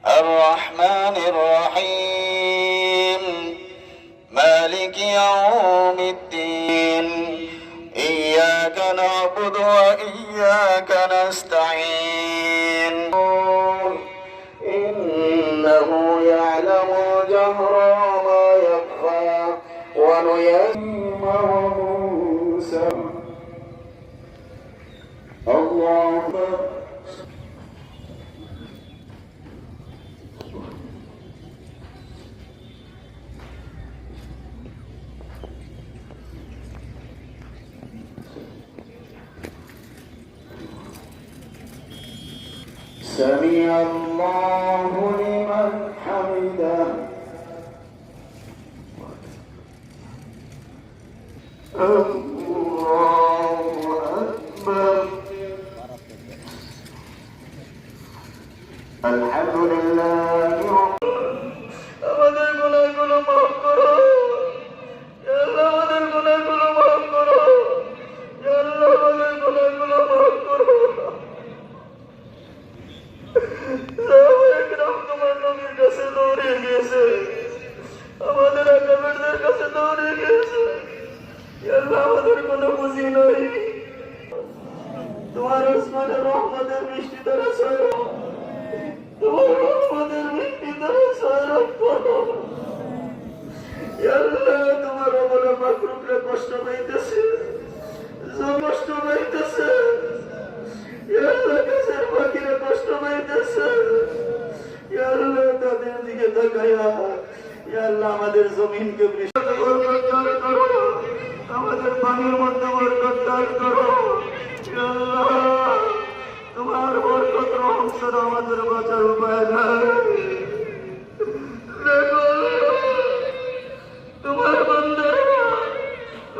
الرحمن الرحيم مالك يوم الدين إياك نعبد وإياك نستعين إنه يعلم الجهر وما يخفى ونيسره موسى الله سمع الله لمن حمده الله أكبر الحمد لله আমাদের গুনাহগুলো মাফ করো ইয়া আল্লাহ আমাদের গুনাহগুলো মাফ করো ইয়া আল্লাহ আমাদের গুনাহগুলো মাফ করো তোমার নবীর কাছে দৌড়ে গিয়েছে আমাদের আকাবেরদের কাছে দৌড়ে গিয়েছে আল্লাহ আমাদের কোনো বুঝি নাই তোমার আসমানের রহমতের বৃষ্টি দ্বারা ছড়ো তোমার রহমতের বৃষ্টি দ্বারা ছড়ো আল্লাহ তোমার অবলা মাকরুকরা কষ্ট পাইতেছে কষ্ট পাইতেছে আল্লাহ কাছের বাকিরা কষ্ট পাইতেছে আল্লাহ তাদের দিকে তাকায়া আল্লাহ আমাদের জমিনকে বৃষ্টি করো আমাদের পানির মধ্যে বরকত দান করো আল্লাহ তোমার বরকত রহম ছাড়া আমাদের বাঁচার উপায় নাই তোমার বান্দারা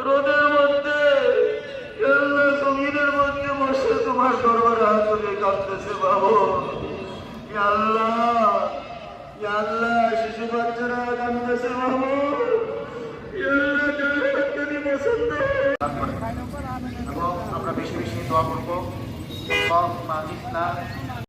রোদের মধ্যে আল্লাহ জমিনের মধ্যে বসে তোমার দরবারে হাত তুলে কাঁদতেছে বাবু আল্লাহ আল্লাহ শিশু বাচ্চারা কাঁদতেছে বাবু এবং আমরা বেশি বেশি দোয়া করবো